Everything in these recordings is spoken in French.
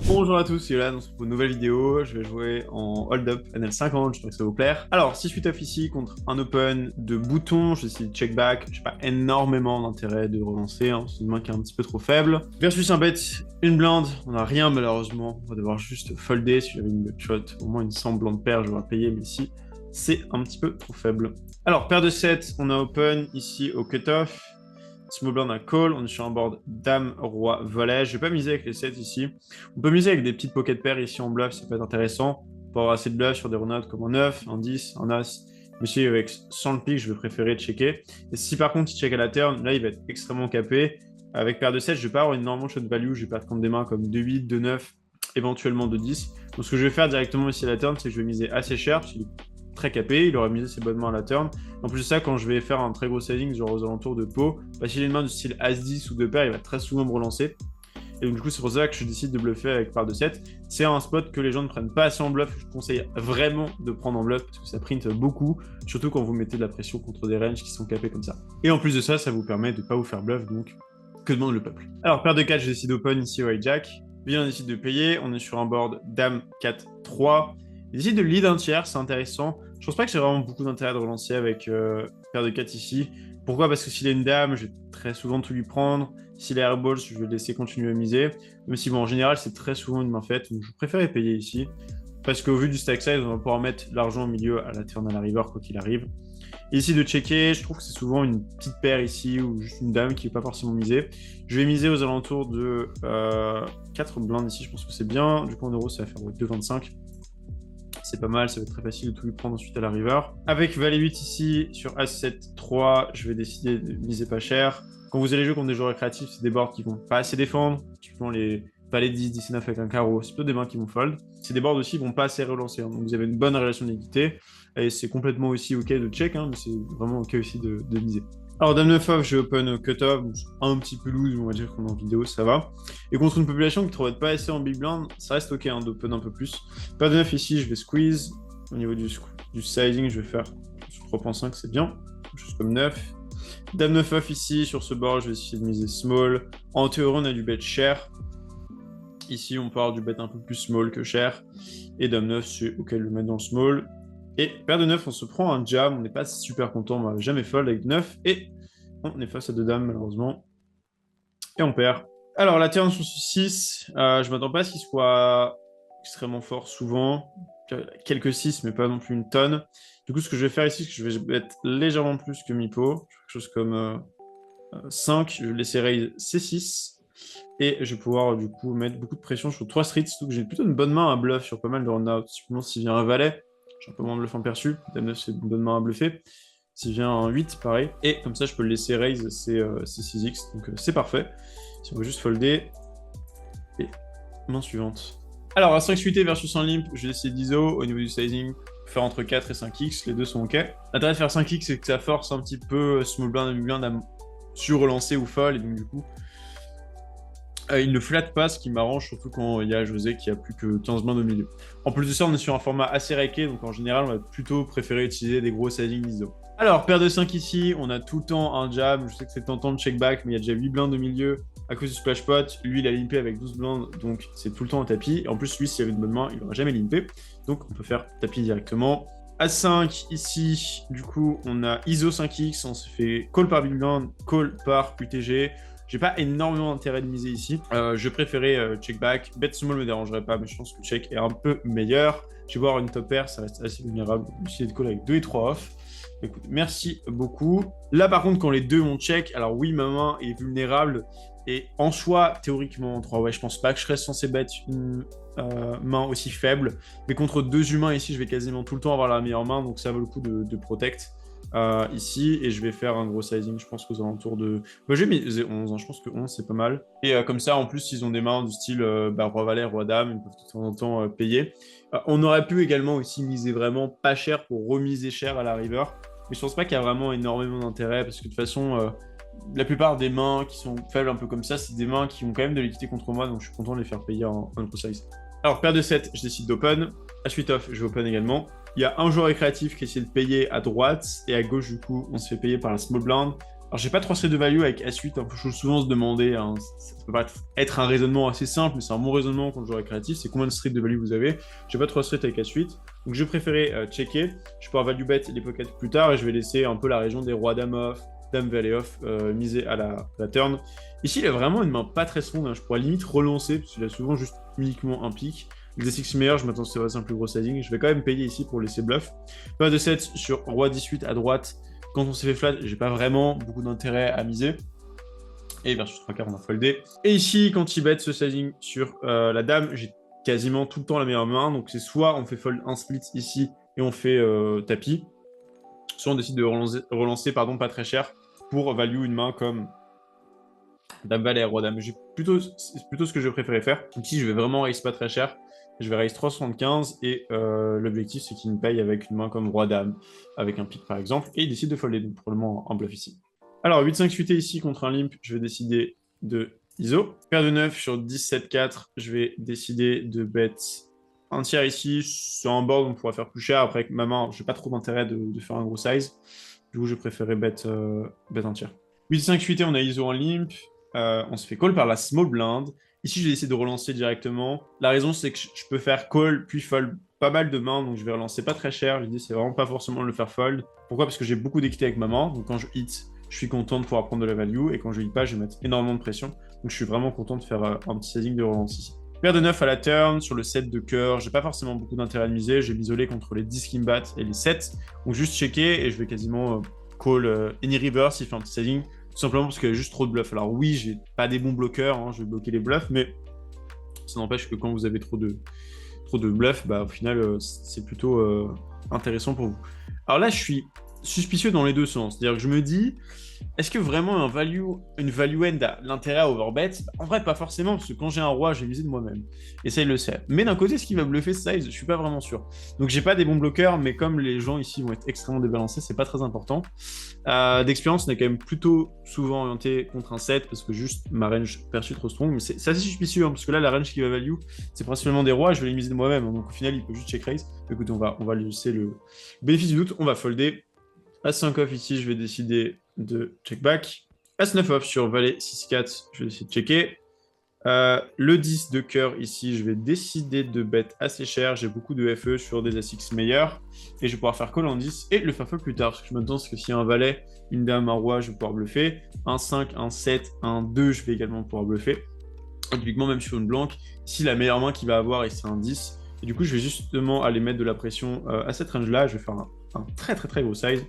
Bonjour à tous, c'est Yolan, on se retrouve pour une nouvelle vidéo. Je vais jouer en hold-up NL50, j'espère que ça vous plaire. Alors, si je suis tough ici contre un open de boutons, je décide de check back. J'ai pas énormément d'intérêt de relancer, hein. C'est une main qui est un petit peu trop faible. Versus un bet, une blinde, on n'a rien malheureusement. On va devoir juste folder. Si j'avais une gut shot, au moins une semblante paire, j'aurais payé, mais ici, c'est un petit peu trop faible. Alors, paire de 7, on a open ici au cutoff. Small blind à call, on est sur un board dame, roi, volet. Je vais pas miser avec les 7 ici. On peut miser avec des petites pocket pairs ici en bluff, ça peut être intéressant. Pour avoir assez de bluff sur des ronades comme un 9, un 10, un as. Mais si avec 100 le pique, je vais préférer checker. Et si par contre il check à la turn, là il va être extrêmement capé. Avec paire de 7, je vais pas avoir énormément de shot value, je vais perdre contre des mains comme 2-8, 2-9, éventuellement 2-10. Donc ce que je vais faire directement ici à la turn, c'est que je vais miser assez cher, parce qu'il est très capé, il aurait misé ses bonnes mains à la turn. En plus de ça, quand je vais faire un très gros sizing, genre aux alentours de pot, s'il a une main du style As-10 ou de paire, il va très souvent me relancer. Et donc du coup, c'est pour ça que je décide de bluffer avec paire de 7. C'est un spot que les gens ne prennent pas assez en bluff. Je conseille vraiment de prendre en bluff parce que ça print beaucoup, surtout quand vous mettez de la pression contre des ranges qui sont capés comme ça. Et en plus de ça, ça vous permet de ne pas vous faire bluff, donc que demande le peuple. Alors, paire de 4, je décide open ici au hijack. Bien, on décide de payer. On est sur un board dame 4-3. Il décide de lead un tiers, c'est intéressant. Je pense pas que j'ai vraiment beaucoup d'intérêt de relancer avec paire de 4 ici. Pourquoi? Parce que s'il est une dame, je vais très souvent tout lui prendre. S'il est airball, je vais le laisser continuer à miser. Même si, bon, en général, c'est très souvent une main faite. Donc, je préfère payer ici. Parce qu'au vu du stack size, on va pouvoir mettre l'argent au milieu à la turn à la river, quoi qu'il arrive. Et ici, de checker, je trouve que c'est souvent une petite paire ici ou juste une dame qui n'est pas forcément misée. Je vais miser aux alentours de 4 blindes ici, je pense que c'est bien. Du coup, en euros, ça va faire 2,25. C'est pas mal, ça va être très facile de tout lui prendre ensuite à la river. Avec valet 8 ici, sur As7, 3, je vais décider de miser pas cher. Quand vous allez jouer contre des joueurs récréatifs, c'est des boards qui vont pas assez défendre. Typiquement les valet 10, 19 avec un carreau, c'est plutôt des mains qui vont fold. C'est des boards aussi qui vont pas assez relancer, hein. Donc vous avez une bonne relation d'équité. Et c'est complètement aussi ok de check, hein, mais c'est vraiment ok aussi de miser. Alors, dame 9 off, j'ai open cut-off, un petit peu loose, on va dire qu'on est en vidéo, ça va. Et contre une population qui ne trouve pas assez en big blind, ça reste ok hein, d'open un peu plus. Pas de 9 ici, je vais squeeze. Au niveau du sizing, je vais faire 3.5, c'est bien. Juste comme 9. Dame 9 off ici, sur ce board, je vais essayer de miser small. En théorie, on a du bet cher. Ici, on part du bet un peu plus small que cher. Et dame 9, c'est ok de le mettre dans le small. Et paire de 9, on se prend un jam, on n'est pas super content, on va jamais fold avec 9, et on est face à 2 dames malheureusement, et on perd. Alors la turn sur 6, je m'attends pas à ce qu'il soit extrêmement fort souvent, quelques 6 mais pas non plus une tonne. Du coup ce que je vais faire ici, c'est que je vais mettre légèrement plus que mi-pot, quelque chose comme 5, je vais laisser raise C6, et je vais pouvoir du coup mettre beaucoup de pression sur 3 streets, surtout que j'ai plutôt une bonne main à bluff sur pas mal de run-out, typiquement s'il vient un valet, j'ai un peu moins de bluff en perçu. Dame 9, c'est une bonne main à bluffer. S'il vient un 8, pareil. Et comme ça, je peux le laisser raise ses 6x. Donc c'est parfait. Si on veut juste folder. Et main suivante. Alors, à 5 suité versus un limp, je vais essayer d'ISO. Au niveau du sizing, faire entre 4 et 5x. Les deux sont ok. L'intérêt de faire 5x, c'est que ça force un petit peu small blind et big blind à sur-relancer ou fold. Et donc, du coup, il ne flatte pas, ce qui m'arrange, surtout quand il y a José qui a plus que 15 blindes au milieu. En plus de ça, on est sur un format assez raqué, donc en général, on va plutôt préférer utiliser des gros sizing d'ISO. Alors, paire de 5 ici, on a tout le temps un jab. Je sais que c'est tentant de check back, mais il y a déjà 8 blindes au milieu à cause du splash pot. Lui, il a limpé avec 12 blindes, donc c'est tout le temps un tapis. Et en plus, lui, s'il avait une bonne main, il n'aurait jamais limpé. Donc, on peut faire tapis directement. A5 ici, du coup, on a ISO 5x, on se fait call par big blind, call par UTG. J'ai pas énormément d'intérêt de miser ici. Je préférais check back. Bet small me dérangerait pas, mais je pense que check est un peu meilleur. Je vais voir une top pair, ça reste assez vulnérable. Je vais de call avec 2 et 3 off. Écoute, merci beaucoup. Là, par contre, quand les deux ont check, alors oui, ma main est vulnérable. Et en soi, théoriquement, en 3, ouais, je pense pas que je serais censé battre une main aussi faible. Mais contre deux humains ici, je vais quasiment tout le temps avoir la meilleure main. Donc ça vaut le coup de protect. Ici, et je vais faire un gros sizing, je pense qu'aux alentours de... Bah, j'ai mis 11, hein, je pense que 11 c'est pas mal. Et comme ça, en plus, ils ont des mains du style roi valet, roi dame, ils peuvent de temps en temps payer. On aurait pu également aussi miser vraiment pas cher pour remiser cher à la river, mais je pense pas qu'il y a vraiment énormément d'intérêt, parce que de toute façon, la plupart des mains qui sont faibles un peu comme ça, c'est des mains qui ont quand même de l'équité contre moi, donc je suis content de les faire payer en gros size. Alors, paire de 7, je décide d'open. À suite off, je vais open également. Il y a un joueur récréatif qui essaie de payer à droite et à gauche, du coup, on se fait payer par la small blind. Alors, j'ai pas 3 threads de value avec S8, hein, faut souvent se demander, hein, ça peut pas être un raisonnement assez simple, mais c'est un bon raisonnement quand je joue récréatif, c'est combien de streets de value vous avez. J'ai pas 3 streets avec S8, donc je préférais checker, je vais pouvoir value bet les pockets plus tard, et je vais laisser un peu la région des rois dame off, dame valet off, miser à la turn. Ici, il a vraiment une main pas très strong, hein, je pourrais limite relancer, parce qu'il a souvent juste uniquement un pic. Les 6 meilleurs, je m'attends que c'est un plus gros sizing, je vais quand même payer ici pour laisser bluff. Pas de 7 sur roi 18 à droite. Quand on s'est fait flat, j'ai pas vraiment beaucoup d'intérêt à miser. Et versus 3 quarts, on a foldé. Et ici, quand il bet ce sizing sur la dame, j'ai quasiment tout le temps la meilleure main. Donc c'est soit on fait fold un split ici et on fait tapis, soit on décide de relancer pas très cher pour value une main comme dame valet, roi dame. C'est plutôt ce que je préférais faire. Ici, je vais vraiment raise pas très cher. Je vais raise 3,75 et l'objectif, c'est qu'il me paye avec une main comme roi dame, avec un pic par exemple, et il décide de folder, donc probablement un bluff ici. Alors, 8-5 suité ici contre un limp, je vais décider de ISO. Paire de 9 sur 17-4, je vais décider de bet un tiers ici. Sur un board, on pourra faire plus cher. Après, avec ma main, j'ai pas trop d'intérêt de faire un gros size. Du coup, je préférais bet un tiers. 8-5 suité, on a ISO en limp. On se fait call par la small blind. Ici, je vais essayer de relancer directement. La raison, c'est que je peux faire call puis fold pas mal de mains, donc je vais relancer pas très cher. L'idée, c'est vraiment pas forcément de le faire fold. Pourquoi? Parce que j'ai beaucoup d'équité avec ma main, donc quand je hit, je suis content de pouvoir prendre de la value, et quand je hit pas, je vais mettre énormément de pression. Donc je suis vraiment content de faire un petit sizing de relance ici. Paire de 9 à la turn, sur le 7 de cœur, j'ai pas forcément beaucoup d'intérêt à miser, je vais m'isoler contre les 10 qui me battent et les 7. Donc juste checker, et je vais quasiment call any river s'il fait un petit sizing. Tout simplement parce qu'il y a juste trop de bluffs. Alors oui, j'ai pas des bons bloqueurs, hein, je vais bloquer les bluffs, mais ça n'empêche que quand vous avez trop de bluffs, bah, au final, c'est plutôt intéressant pour vous. Alors là, je suis suspicieux dans les deux sens. C'est-à-dire que je me dis, est-ce que vraiment une value end a l'intérêt à overbet? En vrai, pas forcément, parce que quand j'ai un roi, je vais miser de moi-même. Et ça, il le sait. Mais d'un côté, ce qui va bluffer ce size, je suis pas vraiment sûr. Donc j'ai pas des bons bloqueurs, mais comme les gens ici vont être extrêmement débalancés, c'est pas très important. D'expérience, on est quand même plutôt souvent orienté contre un 7, parce que juste ma range perçue trop strong. Mais c'est assez suspicieux, hein, parce que là, la range qui va value, c'est principalement des rois, je vais les miser de moi-même. Hein, donc au final, il peut juste check raise. Écoutez, on va lui laisser le bénéfice du doute, on va folder. As-5 off ici, je vais décider de check back. As-9 off sur valet 6-4, je vais essayer de checker. Le 10 de cœur ici, je vais décider de bet assez cher. J'ai beaucoup de FE sur des As-X meilleurs. Et je vais pouvoir faire call en 10 et le faire fold plus tard. Parce que je m'attends que s'il y a un valet, une dame, un roi, je vais pouvoir bluffer. Un 5, un 7, un 2, je vais également pouvoir bluffer. Et typiquement, même sur une blanque, ici, la meilleure main qu'il va avoir, c'est un 10. Et du coup, je vais justement aller mettre de la pression à cette range-là. Je vais faire un très très très gros size.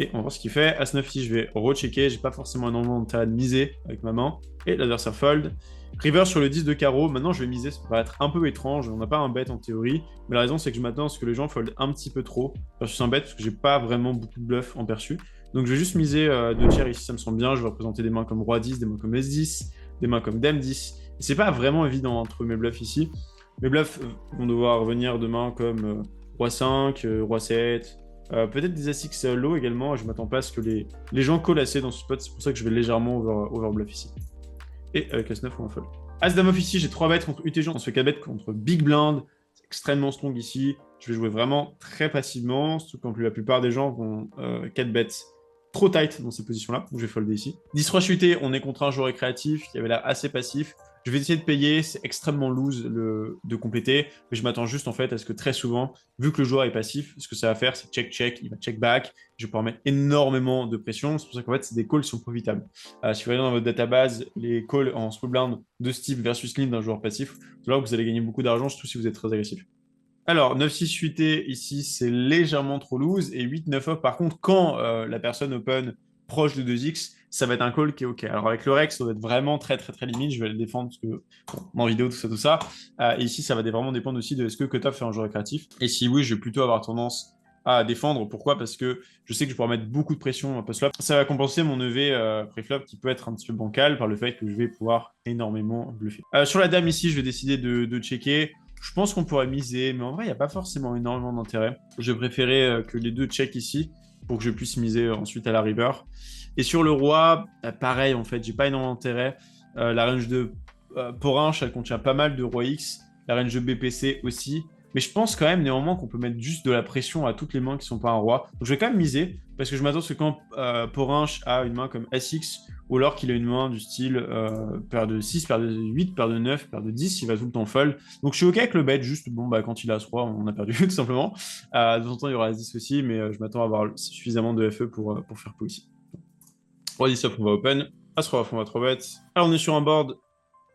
Et on va voir ce qu'il fait. As-9 ici, je vais rechecker. J'ai pas forcément énormément d'intérêt de miser avec ma main. Et l'adversaire fold. River sur le 10 de carreau. Maintenant, je vais miser. Ça va être un peu étrange. On n'a pas un bet en théorie. Mais la raison, c'est que je m'attends à ce que les gens fold un petit peu trop versus un bet parce que j'ai pas vraiment beaucoup de bluff en perçu. Donc, je vais juste miser 2 tiers ici. Ça me semble bien. Je vais représenter des mains comme roi 10, des mains comme S10, des mains comme dame 10. Et c'est pas vraiment évident entre mes bluffs ici. Mes bluffs vont devoir revenir demain comme roi 5, roi 7. Peut-être des As-X low également. Je m'attends pas à ce que les gens collent assez dans ce spot. C'est pour ça que je vais légèrement overbluff ici. Et avec As-9, on va fold. As-Dame off ici, j'ai 3 bêtes contre UTG. On se fait 4 bêtes contre Big Blind. C'est extrêmement strong ici. Je vais jouer vraiment très passivement. Surtout quand la plupart des gens vont 4 bêtes trop tight dans ces positions-là. Donc je vais folder ici. 10-3 chuté, on est contre un joueur récréatif qui avait l'air assez passif. Je vais essayer de payer, c'est extrêmement loose de compléter, mais je m'attends juste en fait à ce que très souvent, vu que le joueur est passif, ce que ça va faire, c'est check-check, il va check-back, je vais pouvoir mettre énormément de pression, c'est pour ça qu'en fait, c'est des calls qui sont profitables. Si vous regardez dans votre database les calls en small blind de ce type versus lean d'un joueur passif, c'est là où vous allez gagner beaucoup d'argent, surtout si vous êtes très agressif. Alors, 9-6 suité, ici, c'est légèrement trop loose, et 8-9 off, par contre, quand la personne open proche de 2x, ça va être un call qui est OK. Alors avec le Rex, ça va être vraiment très très très limite. Je vais le défendre parce que en vidéo, tout ça. Et ici, ça va vraiment dépendre aussi de ce que Cutoff fait un joueur créatif. Et si oui, je vais plutôt avoir tendance à défendre. Pourquoi? Parce que je sais que je pourrais mettre beaucoup de pression post-flop. Ça va compenser mon EV pré-flop qui peut être un petit peu bancal par le fait que je vais pouvoir énormément bluffer. Sur la dame ici, je vais décider de checker. Je pense qu'on pourrait miser, mais en vrai, il n'y a pas forcément énormément d'intérêt. Je préférais que les deux check ici pour que je puisse miser ensuite à la river. Et sur le roi, pareil, en fait, j'ai pas énormément d'intérêt. La range de Porinche, elle contient pas mal de roi X. La range de BPC aussi. Mais je pense quand même néanmoins qu'on peut mettre juste de la pression à toutes les mains qui sont pas un roi. Donc je vais quand même miser. parce que je m'attends à ce que quand Porinch a une main comme SX, ou alors qu'il a une main du style paire de 6, paire de 8, paire de 9, paire de 10, il va tout le temps fold. Donc je suis ok avec le bet, juste bon, bah, quand il a As-Roi, on a perdu tout simplement. De temps en temps, il y aura As-10 aussi, mais je m'attends à avoir suffisamment de FE pour faire pot ici. Roi 10 off, on va open. As-Roi, on va 3 bet. Alors on est sur un board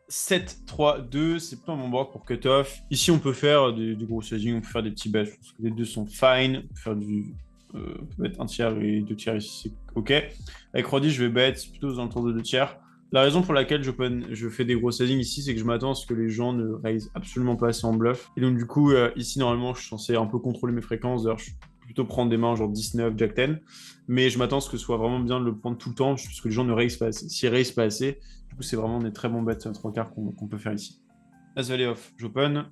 7-3-2, c'est plutôt un bon board pour cut-off. Ici, on peut faire du gros sizing, on peut faire des petits bets. Je pense que les deux sont fine. On peut faire on peut mettre un tiers et 2 tiers ici, c'est ok. Avec Roddy, je vais bet plutôt aux alentours de 2 tiers. La raison pour laquelle je fais des gros sizing ici, c'est que je m'attends à ce que les gens ne raise absolument pas assez en bluff. Et donc, du coup, ici, normalement, je suis censé un peu contrôler mes fréquences. D'ailleurs, je plutôt prendre des mains genre 19, Jack 10. Mais je m'attends à ce que ce soit vraiment bien de le prendre tout le temps, parce que les gens ne raise pas assez. S'ils raise pas assez, du coup, c'est vraiment des très bons bets 3 quarts qu'on peut faire ici. As-Valet off, j'open.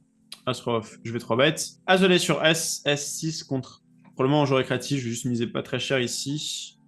As-Roi off, je vais 3 bets. As-Valet sur S, S6 contre. Probablement en joueur récréatif, je vais juste miser pas très cher ici.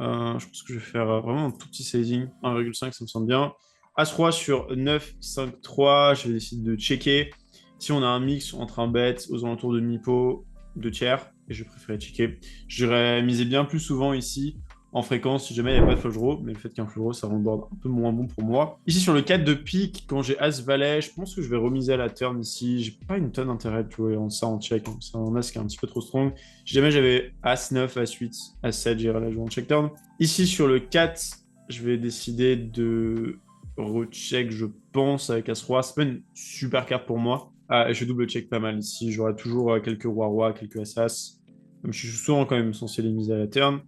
Je pense que je vais faire vraiment un tout petit sizing. 1,5, ça me semble bien. As-Roi sur 9, 5, 3. Je vais décider de checker. Si on a un mix entre un bet aux alentours de mi-pot, 2 tiers, et je préférais checker. J'aurais misé bien plus souvent ici, en fréquence, si jamais il n'y a pas de flush draw, mais le fait qu'un flush draw, ça rend le board un peu moins bon pour moi. Ici, sur le 4 de pique, quand j'ai As-Valet, je pense que je vais remiser à la turn ici. J'ai pas une tonne d'intérêt de jouer ça en check. Hein. C'est un As qui est un petit peu trop strong. Si jamais j'avais As-9, As-8, As-7, j'irais la jouer en check turn. Ici, sur le 4, je vais décider de recheck, je pense, avec As-Roi. C'est pas une super carte pour moi. Je double check pas mal ici. J'aurai toujours quelques Roi-Roi, quelques As-As. Je suis souvent quand même censé les miser à la turn.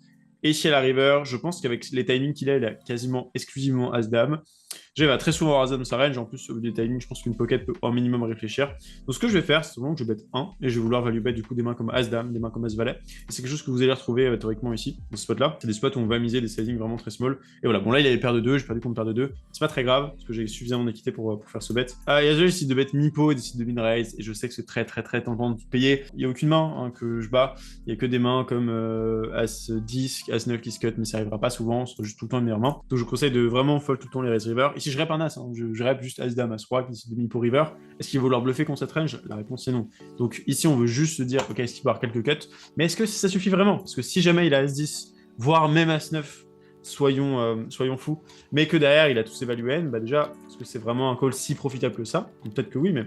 Et ici à la river, je pense qu'avec les timings qu'il a, il a quasiment exclusivement As-Dame. J'ai très souvent As-Dame sa range. En plus, au bout des timings, je pense qu'une pocket peut au minimum réfléchir. Donc ce que je vais faire, c'est vraiment que je bet 1 et je vais vouloir value bet du coup des mains comme As-Dame, des mains comme As-Valet. Et c'est quelque chose que vous allez retrouver théoriquement ici, dans ce spot-là. C'est des spots où on va miser des sizings vraiment très small. Et voilà, bon là il avait paire de 2, j'ai perdu contre paire de 2. C'est pas très grave, parce que j'ai suffisamment d'équité pour faire ce bet. Yasuo décide de bet mi-pot, il décide de min-raise, et je sais que c'est très tentant de payer. Il n'y a aucune main hein, que je bats. Il n'y a que des mains comme As-10, As-9 qui se cut, mais ça arrivera pas souvent, ce sera juste tout le temps une meilleure main. Donc je conseille de vraiment fold tout le temps les raise river. Ici je rep un As, hein. Je rep juste As-Dame, As-Roi qui décide de mi-pot river. Est-ce qu'il va vouloir bluffer contre cette range? La réponse est non. Donc ici on veut juste se dire, ok, est-ce qu'il va avoir quelques cuts? Mais est-ce que ça suffit vraiment? Parce que si jamais il a As-10, voire même As-9, soyons fous, mais que derrière il a tous ses value N, bah déjà, est-ce que c'est vraiment un call si profitable que ça? Peut-être que oui, mais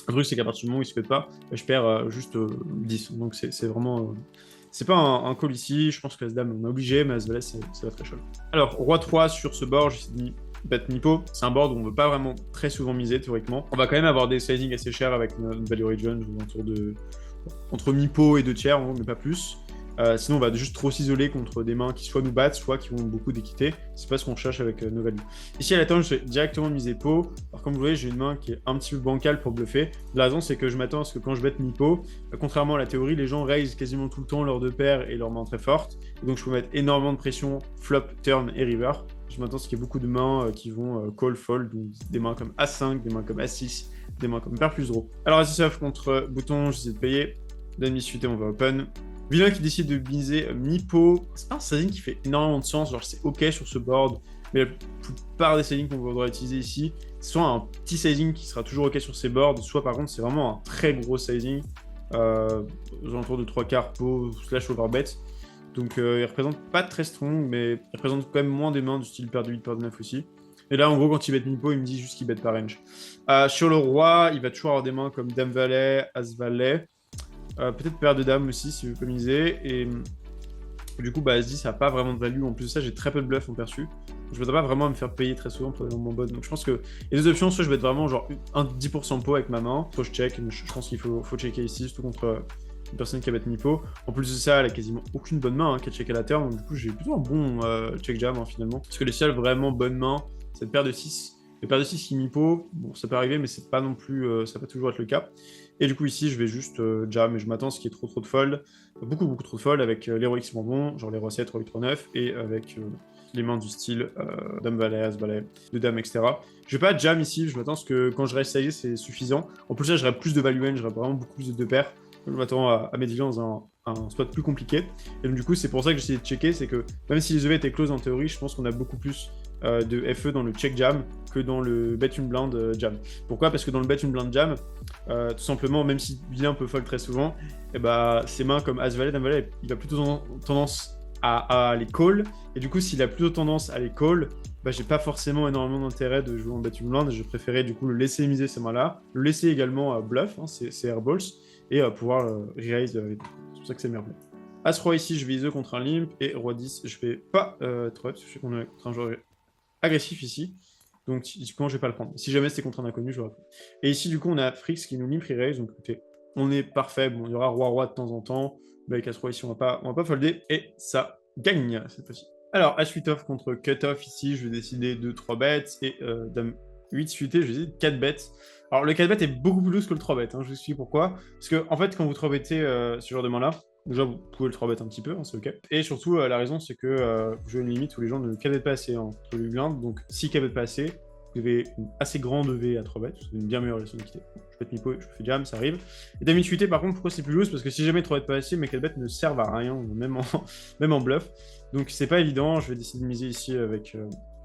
le truc c'est qu'à partir du moment où il se fait pas, je perds juste 10. Donc c'est vraiment. C'est pas un call ici, je pense que As-Dame on est obligé, mais As-Valet ça va très chaud. Alors, Roi 3 sur ce board, j'ai dit bet mi-pot, c'est un board où on veut pas vraiment très souvent miser théoriquement. On va quand même avoir des sizing assez chers avec une value region autour de entre mi-pot et 2 tiers, mais pas plus. Sinon, on va juste trop s'isoler contre des mains qui soit nous battent, soit qui ont beaucoup d'équité. C'est pas ce qu'on cherche avec nos values. Ici, à la turn, je vais directement miser pot. Alors, comme vous voyez, j'ai une main qui est un petit peu bancale pour bluffer. La raison, c'est que je m'attends à ce que quand je bête mi-pot, contrairement à la théorie, les gens raise quasiment tout le temps leurs deux paires et leurs mains très fortes. Et donc, je peux mettre énormément de pression, flop, turn et river. Je m'attends à ce qu'il y ait beaucoup de mains qui vont call, fold, donc des mains comme As5, des mains comme As6, des mains comme paire plus draw. Alors, As6 off contre bouton, j'essaie de payer. Demi suité, on va open. Vilain qui décide de miser mi-pot. C'est pas un sizing qui fait énormément de sens, genre c'est ok sur ce board, mais la plupart des sizings qu'on voudra utiliser ici, c'est soit un petit sizing qui sera toujours ok sur ces boards, soit par contre c'est vraiment un très gros sizing, aux alentours de 3 quarts pot / overbet. Donc il représente pas très strong, mais il représente quand même moins des mains du style paire de 8, paire de 9 aussi. Et là, en gros, quand il bet mi-pot, il me dit juste qu'il bet par range. Sur le roi, il va toujours avoir des mains comme Dame-Valet, As-Valet. Peut-être paire de dames aussi si je veux pas miser. Et du coup, As-10, ça n'a pas vraiment de value. En plus de ça, j'ai très peu de bluff en perçu. Je ne m'attends pas vraiment à me faire payer très souvent pour les moments bonnes. Donc je pense que les deux options, soit je vais être vraiment genre un 10% pot avec ma main, soit je check. Mais je pense qu'il faut checker ici, surtout contre une personne qui a bet mi-pot. En plus de ça, elle a quasiment aucune bonne main qui a check à la turn. Donc du coup, j'ai plutôt un bon check jam finalement. Parce que les seules vraiment bonnes mains, c'est une paire de 6. Les paires de 6 qui mi-pot, bon, ça peut arriver, mais c'est pas non plus, ça va pas toujours être le cas. Et du coup, ici, je vais juste jam et je m'attends à ce qu'il y ait trop de fold. Beaucoup trop de fold avec l'héroïque qui sont bons, genre les rois 7, roi 8, roi 9, et avec les mains du style Dame-Valet, As-Valet, de Dame, etc. Je vais pas jam ici, je m'attends à ce que quand je reste saillé, c'est suffisant. En plus, là, j'aurai plus de value end, j'aurai vraiment beaucoup plus de deux paires. Je m'attends à mettre dans un spot plus compliqué. Et donc, du coup, c'est pour ça que j'essaie de checker, c'est que même si les EV étaient close en théorie, je pense qu'on a beaucoup plus de FE dans le check jam que dans le bet une blinde jam. Pourquoi? Parce que dans le bet une blinde jam, tout simplement, même si vilain peut fold très souvent, et bah, ses mains comme As-Valet, Dame-Valet, il a plutôt tendance à les call. Et du coup, s'il a plutôt tendance à les call, bah, j'ai pas forcément énormément d'intérêt de jouer en bet une blinde. Je préférais du coup le laisser miser ces mains-là, le laisser également à bluff, hein, c'est airballs, et pouvoir re-raise. C'est pour ça que c'est meilleur play. As-Roi ici, je vais ISO contre un limp, et Roi 10, je vais pas trop, parce que je sais qu'on est contre un joueur agressif ici. Donc, typiquement, je vais pas le prendre. Si jamais c'était contre un inconnu, je l'aurais pris. Et ici, du coup, on a Frix qui nous limp re-raise. Donc, écoutez, on est parfait. Bon, il y aura Roi-Roi de temps en temps. Mais avec As-Roi ici, on va pas folder. Et ça gagne cette fois-ci. Alors, As-8 off contre Cut-off ici, je vais décider de 3 bêtes. Et Dame 8 suité, je vais décider de 4 bêtes. Alors, le 4 bêtes est beaucoup plus loose que le 3 bêtes. Hein, je vous explique pourquoi. Parce que, en fait, quand vous 3 bettez ce genre de main-là, déjà, vous pouvez le 3 bet un petit peu, hein, c'est ok. Et surtout, la raison, c'est que vous jouez une limite où les gens ne 4 pas assez entre les blindes. Donc, si 4 pas assez, vous avez une assez grande EV à 3 bêtes, c'est une bien meilleure relation d'équité. Je pète mi-pot, je fais jam, ça arrive. Et Dame 8 par contre, pourquoi c'est plus loose? Parce que si jamais 3 pas assez, mes 4 bêtes ne servent à rien, même en bluff. Donc, c'est pas évident. Je vais décider de miser ici avec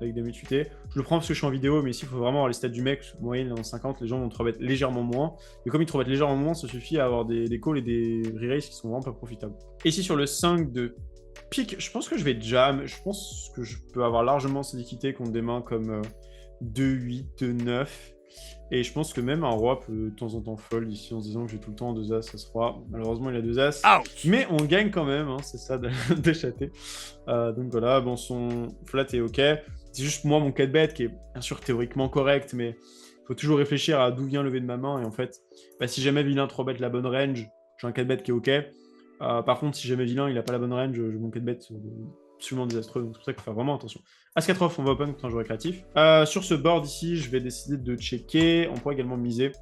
Dame 8. Je le prends parce que je suis en vidéo, mais ici, il faut vraiment avoir les stats du mec. Moyenne, dans 50, les gens vont 3 bet légèrement moins. Et comme ils 3 bet légèrement moins, ça suffit à avoir des calls et des re-raise qui sont vraiment pas profitables. Et ici, sur le 5 de pique, je pense que je vais jam. Je pense que je peux avoir largement cette équité contre des mains comme 2-8, 2-9. Et je pense que même un roi peut de temps en temps fold ici en se disant que j'ai tout le temps 2 as, As-Roi. Malheureusement, il a 2 as. Ouch. Mais on gagne quand même, hein, c'est ça de chater. Donc voilà, bon, son flat est ok. C'est juste moi, mon 4-bet qui est bien sûr théoriquement correct, mais il faut toujours réfléchir à d'où vient le lever de ma main. Et en fait, bah, si jamais vilain 3-bet la bonne range, j'ai un 4-bet qui est ok. Par contre, si jamais vilain il a pas la bonne range, j'ai mon 4-bet absolument désastreux. Donc c'est pour ça qu'il faut faire vraiment attention. As-4 off, on va open contre un joueur créatif. Sur ce board ici, je vais décider de checker. On pourra également miser.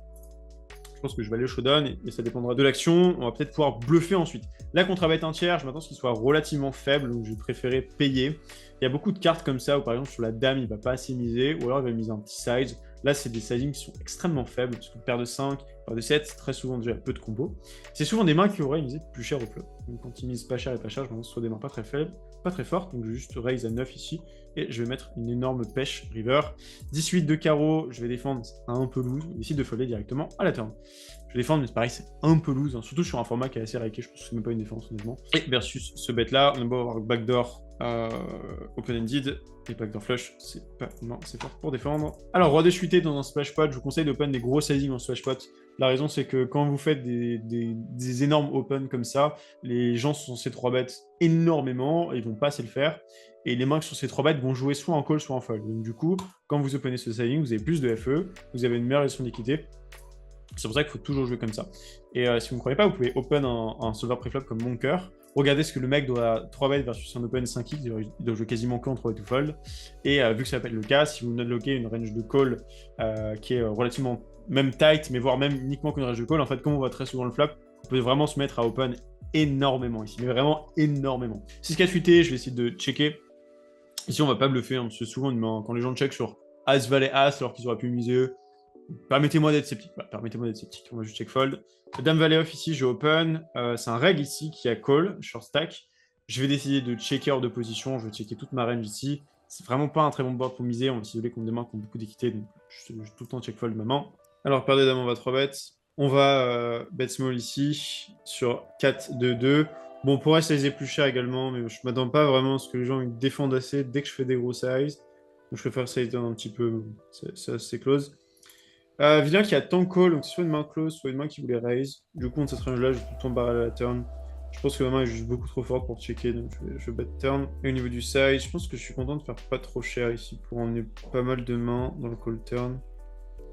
Je pense que je vais aller au showdown et ça dépendra de l'action. On va peut-être pouvoir bluffer ensuite. Là, contre un bet un tiers, je m'attends à ce qu'il soit relativement faible, donc je vais préférer payer. Il y a beaucoup de cartes comme ça où, par exemple, sur la dame, il va pas assez miser, ou alors il va miser un petit size. Là, c'est des sizings qui sont extrêmement faibles, parce que paire de 5, paire de 7, très souvent déjà peu de combos. C'est souvent des mains qui auraient misé plus cher au flop. Donc quand ils misent pas cher et pas cher, je m'attends à ce soit des mains pas très faibles, pas très fortes, donc je vais juste raise à 9 ici, et je vais mettre une énorme pêche river. 18 de carreau, je vais défendre un peu loose, et décide de folder directement à la turn. Je vais défendre, mais pareil, c'est un peu loose, hein, surtout sur un format qui est assez raqué, je pense que c'est même pas une défense, honnêtement. Et versus ce bet là, on va avoir backdoor open-ended, et backdoor flush, c'est pas non, c'est fort pour défendre. Alors, roi de chuté dans un splash pot, je vous conseille d'open des gros sizing en splash pot. La raison, c'est que quand vous faites des énormes open comme ça, les gens sont censés 3 bêtes énormément, et ils vont pas assez le faire. Et les mains qui sont ces 3 bêtes vont jouer soit en call, soit en fold. Donc du coup, quand vous openez ce sizing, vous avez plus de FE, vous avez une meilleure gestion d'équité. C'est pour ça qu'il faut toujours jouer comme ça. Et si vous ne croyez pas, vous pouvez open un solver préflop comme mon cœur. Regardez ce que le mec doit 3 bêtes versus un open 5x, il doit jouer quasiment que en 3 to fold. Et vu que ça va pas être le cas, si vous unlockez une range de call qui est relativement même tight, mais voire même uniquement qu'une range de call, en fait, comme on voit très souvent le flop, vous pouvez vraiment se mettre à open énormément ici, mais vraiment énormément. 6-4 fuité, je vais essayer de checker. Ici, on va pas bluffer, hein, parce que souvent, quand les gens check sur As, Valet, As, alors qu'ils auraient pu miser, permettez-moi d'être sceptique. Voilà, permettez-moi d'être sceptique. On va juste check fold. Dame Valet off ici, je open. C'est un reg ici qui a call, short stack. Je vais décider de checker hors de position. Je vais checker toute ma range ici. C'est vraiment pas un très bon board pour miser. On va s'isoler contre des mains qui ont beaucoup d'équité. Donc je tout le temps check fold ma main. Alors, paire de dames, on va 3 bêtes. On va bet small ici sur 4-2-2. Bon, on pourrait sizer plus cher également, mais je m'attends pas vraiment à ce que les gens me défendent assez dès que je fais des gros size. Donc je préfère sizer un petit peu. C'est assez close. Vilain qui a tant call, donc c'est soit une main close, soit une main qui voulait raise. Du coup, on cette range là, je vais tout le temps barrer à la turn. Je pense que ma main est juste beaucoup trop forte pour checker, donc je vais bet turn. Et au niveau du size, je pense que je suis content de faire pas trop cher ici pour emmener pas mal de mains dans le call turn.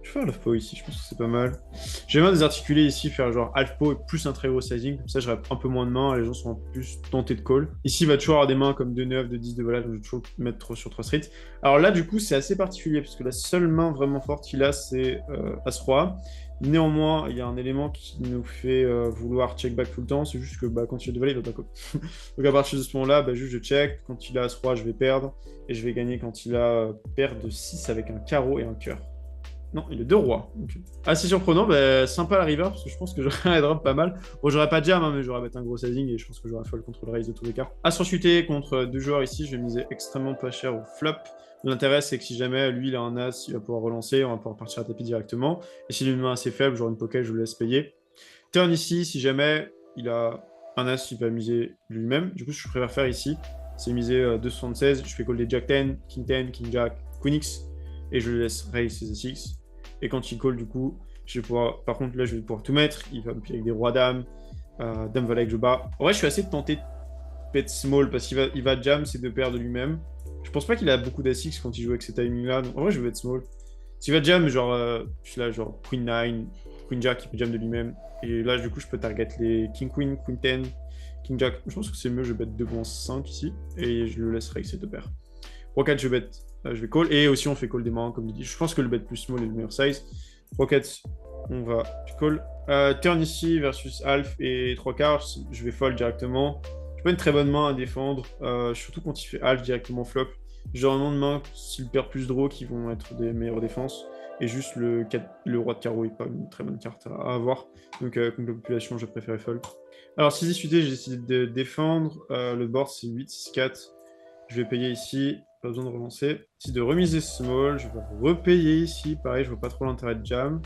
Je vais faire half pot ici, je pense que c'est pas mal. J'aime bien désarticuler ici, faire genre half pot et plus un très gros sizing, comme ça j'aurai un peu moins de mains et les gens seront plus tentés de call. Ici il va toujours avoir des mains comme 2-9, 2-10, de voilà, donc je vais toujours mettre sur 3 streets. Alors là du coup c'est assez particulier, parce que la seule main vraiment forte qu'il a c'est As-Roi. Néanmoins, il y a un élément qui nous fait vouloir check back tout le temps, c'est juste que quand il a 2 valets, il doit pas call. Donc à partir de ce moment-là, juste je check, quand il a As-Roi je vais perdre, et je vais gagner quand il a paire de 6 avec un carreau et un cœur. Non, il est 2 rois. Okay. Assez surprenant, bah, sympa la river, parce que je pense que j'aurais un drop pas mal. Bon, j'aurais pas de jam, hein, mais j'aurais un gros sizing, et je pense que j'aurais fold contre le raise de tous les cas. As chuté contre 2 joueurs ici, je vais miser extrêmement pas cher au flop. L'intérêt, c'est que si jamais lui, il a un as, il va pouvoir relancer, on va pouvoir partir à tapis directement. Et s'il a une main assez faible, genre une pocket, je le laisse payer. Turn ici, si jamais il a un as, il va miser lui-même. Du coup, ce que je préfère faire ici, c'est miser 2,76. Je fais call des Jack 10, King 10, King Jack, Queen X, et je le laisse raise ses As-X. Et quand il call, du coup, je vais pouvoir. Par contre, là, je vais pouvoir tout mettre. Il va me piler avec des rois dames, dame valet que je bats. En vrai, je suis assez tenté de bet small parce qu'il va jam ses 2 paires de lui-même. Je pense pas qu'il a beaucoup d'As-X quand il joue avec ces timings-là. En vrai, je vais bet small. S'il va jam, genre, je suis là, genre Queen 9, Queen Jack, il peut jam de lui-même. Et là, du coup, je peux target les King Queen, Queen 10, King Jack. Je pense que c'est mieux, je bet 2,5 ici. Et je le laisserai avec ces 2 paires. Roi 4, je bet. Je vais call. Et aussi, on fait call des mains, comme dit. Je pense que le bet plus small est le meilleur size. 3 4, on va call. Turn ici versus Alf et 3 quarts. Je vais fold directement. Je pas une très bonne main à défendre. Surtout quand il fait Alf directement flop. J'ai vraiment de mains, s'il perd plus draw, qui vont être des meilleures défenses. Et juste le roi de carreau n'est pas une très bonne carte à avoir. Donc, contre la population, je préfère fold. Alors, 6 suité, j'ai décidé de défendre. Le board, c'est 8, 6, 4. Je vais payer ici. Pas besoin de relancer. Ici, de remiser small. Je vais repayer ici. Pareil, je vois pas trop l'intérêt de jam.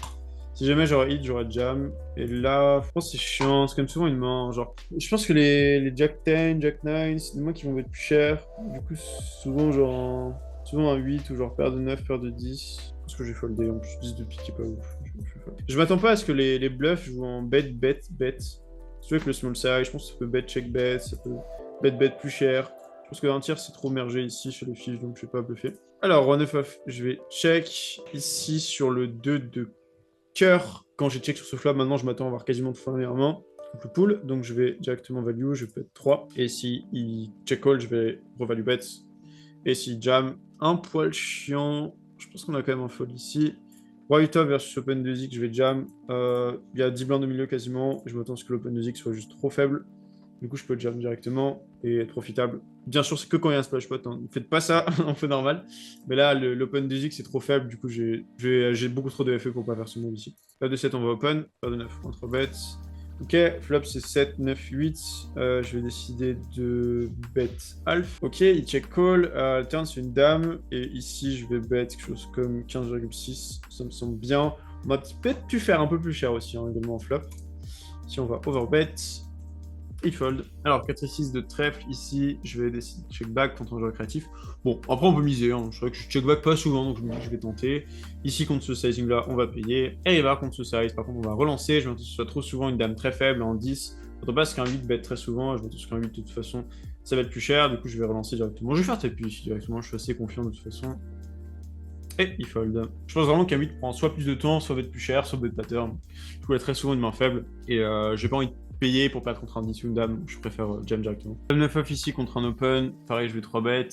Si jamais j'aurais hit, j'aurais jam. Et là, je pense que c'est chiant. C'est comme souvent une main. Genre, je pense que les Jack 10, Jack 9, c'est des mains qui vont être plus chères. Du coup, souvent, genre, souvent un 8 ou genre paire de 9, paire de 10. Je pense que j'ai foldé. En plus, 10 de pique, c'est pas ouf. Je m'attends pas à ce que les bluffs jouent en bet, bet, bet. C'est vrai que le small size, je pense que ça peut bet, check, bet. Ça peut bet, bet plus cher. Je pense que un tiers, c'est trop mergé ici sur les fiches, donc je vais pas bluffer. Alors, roi 9 off, je vais check ici sur le 2 de cœur. Quand j'ai check sur ce flop, maintenant je m'attends à avoir quasiment de fin dernièrement. Le pool, donc je vais directement value, je vais bet 3. Et si il check call, je vais revalue bet. Et si jam, un poil chiant, je pense qu'on a quand même un fold ici. Roi Utah versus Open 2X, je vais jam. Il y a 10 blindes au milieu quasiment. Je m'attends à ce que l'Open 2X soit juste trop faible. Du coup, je peux jam directement et être profitable. Bien sûr, c'est que quand il y a un splash pot. Hein. Ne faites pas ça en feu normal. Mais là, l'open 2X, c'est trop faible. Du coup, j'ai beaucoup trop de FE pour pas faire ce move ici. Là, de 7, on va open. Pas de 9, on 3 bets. Ok, flop, c'est 7, 9, 8. Je vais décider de bet Alf. Ok, il check call. Turn, c'est une dame. Et ici, je vais bet quelque chose comme 15,6. Ça me semble bien. On va peut-être pu faire un peu plus cher aussi, hein, également en flop. Si on va overbet. Il fold. Alors, 4 et 6 de trèfle, ici, je vais décider de check back contre un joueur créatif. Bon, après, on peut miser. Hein. Je sais que je check back pas souvent, donc je vais tenter. Ici, contre ce sizing-là, on va payer. Et là, contre ce size, par contre, on va relancer. Je m'attends que ce soit trop souvent une dame très faible en 10. Je m'attends pas à ce qu'un 8 bet très souvent. Je m'attends à ce qu'un 8, de toute façon, ça va être plus cher. Du coup, je vais relancer directement. Je vais faire tapis ici directement. Je suis assez confiant de toute façon. Et il fold. Je pense vraiment qu'un 8 prend soit plus de temps, soit va être plus cher, soit va être pattern. Du coup, il a très souvent une main faible. Et j'ai pas envie de payer pour perdre contre un 10 ou une dame. Je préfère jam directement. Dame 9 off ici contre un open. Pareil, je vais 3 bets.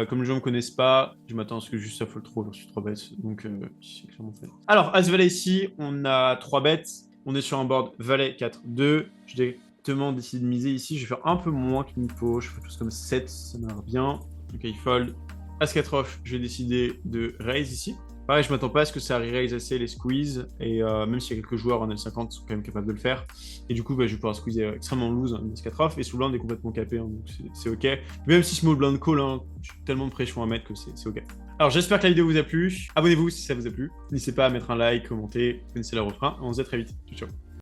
Comme les gens me connaissent pas, je m'attends à ce que juste ça fold trop versus 3 bets. Donc, c'est clairement fait. Alors, As Valet ici, on a 3 bets. On est sur un board Valet 4-2. Je directement décidé de miser ici. Je vais faire un peu moins qu'il me faut. Je fais quelque chose comme 7. Ça m'a l'air bien. Ok, il fold. As-4 off, je vais décider de raise ici. Pareil, je m'attends pas à ce que ça raise assez les squeeze, et même s'il y a quelques joueurs en L50 qui sont quand même capables de le faire. Et du coup, je vais pouvoir squeezer extrêmement loose un As-4 off, et sous blind est complètement capé, hein, donc c'est ok. Même si small blind call, hein, j'ai tellement de pression à mettre que c'est ok. Alors j'espère que la vidéo vous a plu, abonnez-vous si ça vous a plu, n'hésitez pas à mettre un like, commenter, connaissez le refrain, on se dit à très vite, ciao ciao.